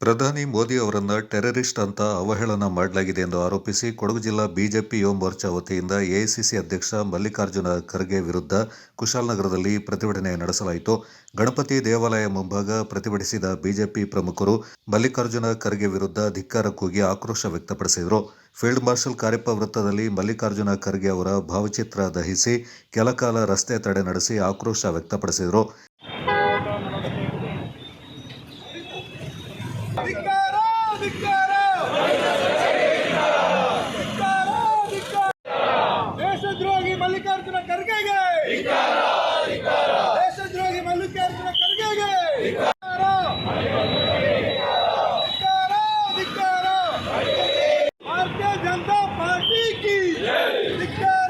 ಪ್ರಧಾನಿ ಮೋದಿ ಅವರನ್ನ ಟೆರರಿಸ್ಟ್ ಅಂತ ಅವಹೇಳನ ಮಾಡಲಾಗಿದೆ ಎಂದು ಆರೋಪಿಸಿ ಕೊಡಗು ಜಿಲ್ಲಾ ಬಿಜೆಪಿ ಯುವ ಮೋರ್ಚಾ ವತಿಯಿಂದ ಎಐಸಿಸಿ ಅಧ್ಯಕ್ಷ ಮಲ್ಲಿಕಾರ್ಜುನ ಖರ್ಗೆ ವಿರುದ್ಧ ಕುಶಾಲನಗರದಲ್ಲಿ ಪ್ರತಿಭಟನೆ ನಡೆಸಲಾಯಿತು. ಗಣಪತಿ ದೇವಾಲಯ ಮುಂಭಾಗ ಪ್ರತಿಭಟಿಸಿದ ಬಿಜೆಪಿ ಪ್ರಮುಖರು ಮಲ್ಲಿಕಾರ್ಜುನ ಖರ್ಗೆ ವಿರುದ್ಧ ಧಿಕ್ಕಾರ ಕೂಗಿ ಆಕ್ರೋಶ ವ್ಯಕ್ತಪಡಿಸಿದರು. ಫೀಲ್ಡ್ ಮಾರ್ಷಲ್ ಕಾರ್ಯಪ್ಪ ವೃತ್ತದಲ್ಲಿ ಮಲ್ಲಿಕಾರ್ಜುನ ಖರ್ಗೆ ಅವರ ಭಾವಚಿತ್ರ ದಹಿಸಿ ಕೆಲಕಾಲ ರಸ್ತೆ ತಡೆ ನಡೆಸಿ ಆಕ್ರೋಶ ವ್ಯಕ್ತಪಡಿಸಿದರು. ದೇಶದ್ರೋಹಿ ಮಲ್ಲಿಕಾರ್ಜುನ ಖರ್ಗೆಗೆ, ದೇಶದ್ರೋಹಿ ಮಲ್ಲಿಕಾರ್ಜುನ ಖರ್ಗೆಗೆ ಭಾರತೀಯ ಜನತಾ ಪಾರ್ಟಿ ಕಿ ಧಿಕ್ಕಾರ.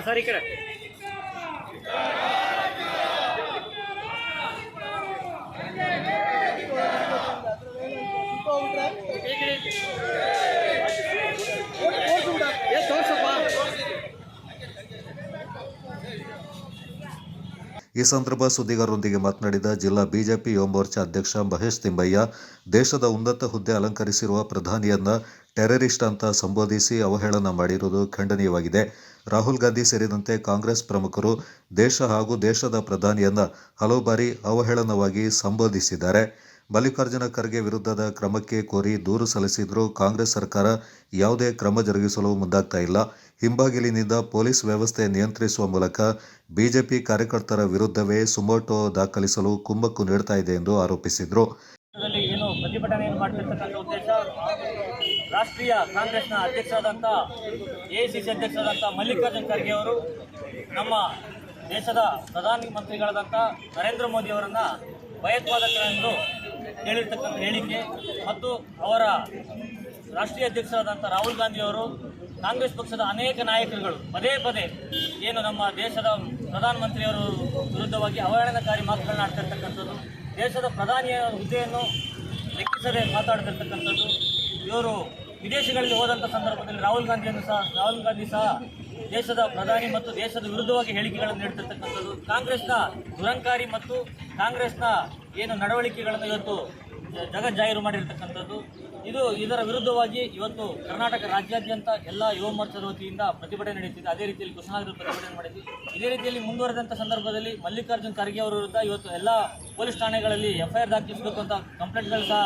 ಸರಿ ಕಡೆ ಈ ಸಂದರ್ಭ ಸುದ್ದಿಗಾರರೊಂದಿಗೆ ಮಾತನಾಡಿದ ಜಿಲ್ಲಾ ಬಿಜೆಪಿ ಯುವ ಮೋರ್ಚಾ ಅಧ್ಯಕ್ಷ ಮಹೇಶ್ ತಿಮ್ಮಯ್ಯ, ದೇಶದ ಉನ್ನತ ಹುದ್ದೆ ಅಲಂಕರಿಸಿರುವ ಪ್ರಧಾನಿಯನ್ನ ಟೆರರಿಸ್ಟ್ ಅಂತ ಸಂಬೋಧಿಸಿ ಅವಹೇಳನ ಮಾಡಿರುವುದು ಖಂಡನೀಯವಾಗಿದೆ. ರಾಹುಲ್ ಗಾಂಧಿ ಸೇರಿದಂತೆ ಕಾಂಗ್ರೆಸ್ ಪ್ರಮುಖರು ದೇಶ ಹಾಗೂ ದೇಶದ ಪ್ರಧಾನಿಯನ್ನ ಹಲವು ಬಾರಿ ಅವಹೇಳನವಾಗಿ ಸಂಬೋಧಿಸಿದ್ದಾರೆ. ಮಲ್ಲಿಕಾರ್ಜುನ ಖರ್ಗೆ ವಿರುದ್ಧದ ಕ್ರಮಕ್ಕೆ ಕೋರಿ ದೂರು ಸಲ್ಲಿಸಿದ್ರೂ ಕಾಂಗ್ರೆಸ್ ಸರ್ಕಾರ ಯಾವುದೇ ಕ್ರಮ ಜರುಗಿಸಲು ಮುಂದಾಗ್ತಾ ಇಲ್ಲ. ಹಿಂಬಾಗಿಲಿನಿಂದ ಪೊಲೀಸ್ ವ್ಯವಸ್ಥೆ ನಿಯಂತ್ರಿಸುವ ಮೂಲಕ ಬಿಜೆಪಿ ಕಾರ್ಯಕರ್ತರ ವಿರುದ್ಧವೇ ಸುಮೋಟೋ ದಾಖಲಿಸಲು ಕುಮ್ಮಕ್ಕು ನೀಡ್ತಾ ಇದೆ ಎಂದು ಆರೋಪಿಸಿದರು. ಏನು ಪ್ರತಿಭಟನೆಯನ್ನು ಮಾಡ್ತಿರ್ತಕ್ಕಂಥ ಉದ್ದೇಶ ರಾಷ್ಟ್ರೀಯ ಕಾಂಗ್ರೆಸ್ನ ಅಧ್ಯಕ್ಷರಾದಂಥ ಎಐಸಿಸಿ ಅಧ್ಯಕ್ಷರಾದಂಥ ಮಲ್ಲಿಕಾರ್ಜುನ ಖರ್ಗೆ ಅವರು ನಮ್ಮ ದೇಶದ ಪ್ರಧಾನ ಮಂತ್ರಿಗಳಾದಂಥ ನರೇಂದ್ರ ಮೋದಿ ಅವರನ್ನು ಭಯೋತ್ಪಾದಕರೆಂದು ಹೇಳಿರ್ತಕ್ಕಂಥ ಹೇಳಿಕೆ ಮತ್ತು ಅವರ ರಾಷ್ಟ್ರೀಯ ಅಧ್ಯಕ್ಷರಾದಂಥ ರಾಹುಲ್ ಗಾಂಧಿ ಅವರು ಕಾಂಗ್ರೆಸ್ ಪಕ್ಷದ ಅನೇಕ ನಾಯಕರುಗಳು ಪದೇ ಪದೇ ಏನು ನಮ್ಮ ದೇಶದ ಪ್ರಧಾನಮಂತ್ರಿಯವರು ವಿರುದ್ಧವಾಗಿ ಅವಹೇಳನಕಾರಿ ಮಾತುಗಳನ್ನ ಆಡ್ತಿರ್ತಕ್ಕಂಥದ್ದು, ದೇಶದ ಪ್ರಧಾನಿಯ ಹುದ್ದೆಯನ್ನು ಲೆಕ್ಕಿಸದೆ ಮಾತಾಡ್ತಿರ್ತಕ್ಕಂಥದ್ದು. ಇವರು ವಿದೇಶಗಳಲ್ಲಿ ಹೋದಂಥ ಸಂದರ್ಭದಲ್ಲಿ ರಾಹುಲ್ ಗಾಂಧಿ ಸಹ ದೇಶದ ಪ್ರಧಾನಿ ಮತ್ತು ದೇಶದ ವಿರುದ್ಧವಾಗಿ ಹೇಳಿಕೆಗಳನ್ನು ನೀಡುತ್ತಿರ್ತಕ್ಕಂಥದ್ದು, ಕಾಂಗ್ರೆಸ್ನ ದುರಂಕಾರಿ ಮತ್ತು ಕಾಂಗ್ರೆಸ್ನ ಏನು ನಡವಳಿಕೆಗಳನ್ನು ಇವತ್ತು ಜಗಜ್ಜಾಹೀರು ಮಾಡಿರ್ತಕ್ಕಂಥದ್ದು. ಇದರ ವಿರುದ್ಧವಾಗಿ ಇವತ್ತು ಕರ್ನಾಟಕ ರಾಜ್ಯಾದ್ಯಂತ ಎಲ್ಲ ಯುವ ಮೋರ್ಚಾದ ವತಿಯಿಂದ ಪ್ರತಿಭಟನೆ ನಡೆಯುತ್ತಿದೆ. ಅದೇ ರೀತಿಯಲ್ಲಿ ಕುಶಾಲನಗರದಲ್ಲಿ ಪ್ರತಿಭಟನೆ ಮಾಡಿದ್ವಿ. ಇದೇ ರೀತಿಯಲ್ಲಿ ಮುಂದುವರೆದಂಥ ಸಂದರ್ಭದಲ್ಲಿ ಮಲ್ಲಿಕಾರ್ಜುನ ಖರ್ಗೆ ಅವರ ವಿರುದ್ಧ ಇವತ್ತು ಎಲ್ಲ ಪೊಲೀಸ್ ಠಾಣೆಗಳಲ್ಲಿ FIR ದಾಖಲಿಸಬೇಕು ಅಂತ ಕಂಪ್ಲೇಂಟ್ಗಳು ಸಹ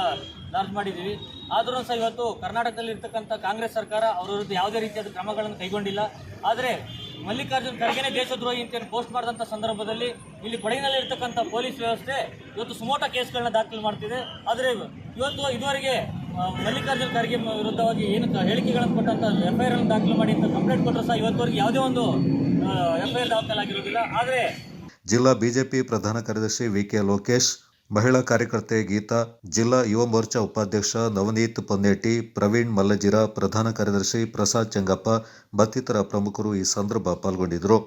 ಲಾಂಚ್ ಮಾಡಿದ್ದೀವಿ. ಆದರೂ ಸಹ ಇವತ್ತು ಕರ್ನಾಟಕದಲ್ಲಿ ಇರ್ತಕ್ಕಂಥ ಕಾಂಗ್ರೆಸ್ ಸರ್ಕಾರ ಅವರ ವಿರುದ್ಧ ಯಾವುದೇ ರೀತಿಯಾದ ಕ್ರಮಗಳನ್ನು ಕೈಗೊಂಡಿಲ್ಲ. ಆದರೆ ಮಲ್ಲಿಕಾರ್ಜುನ ಖರ್ಗೆನೇ ದೇಶದ್ರೋಹಿ ಅಂತ ಪೋಸ್ಟ್ ಮಾಡಿದಂಥ ಸಂದರ್ಭದಲ್ಲಿ ಇಲ್ಲಿ ಕೊಡಗಿನಲ್ಲಿ ಇರ್ತಕ್ಕಂಥ ಪೊಲೀಸ್ ವ್ಯವಸ್ಥೆ ಇವತ್ತು ಸುಮೋಟ ಕೇಸ್ಗಳನ್ನ ದಾಖಲು ಮಾಡ್ತಿದೆ. ಆದರೆ ಇವತ್ತು ಇದುವರೆಗೆ ಮಲ್ಲಿಕಾರ್ಜುನ ಖರ್ಗೆ ವಿರುದ್ಧವಾಗಿ ಏನು ಹೇಳಿಕೆಗಳನ್ನು ಕೊಟ್ಟಂಥ FIR ಅನ್ನು ದಾಖಲು ಮಾಡಿ ಅಂತ ಕಂಪ್ಲೇಂಟ್ ಕೊಟ್ಟರು ಸಹ ಇವತ್ತುವರೆಗೆ ಯಾವುದೇ ಒಂದು FIR ದಾಖಲಾಗಿರುವುದಿಲ್ಲ. ಆದರೆ ಜಿಲ್ಲಾ ಬಿಜೆಪಿ ಪ್ರಧಾನ ಕಾರ್ಯದರ್ಶಿ VK ಲೋಕೇಶ್, ಮಹಿಳಾ ಕಾರ್ಯಕರ್ತೆ ಗೀತಾ, ಜಿಲ್ಲಾ ಯುವ ಮೋರ್ಚಾ ಉಪಾಧ್ಯಕ್ಷ ನವನೀತ್ ಪೊನ್ನೇಟಿ, ಪ್ರವೀಣ್ ಮಲ್ಲಜಿರ, ಪ್ರಧಾನ ಕಾರ್ಯದರ್ಶಿ ಪ್ರಸಾದ್ ಚೆಂಗಪ್ಪ ಮತ್ತಿತರ ಪ್ರಮುಖರು ಈ ಸಂದರ್ಭ ಪಾಲ್ಗೊಂಡಿದ್ದರು.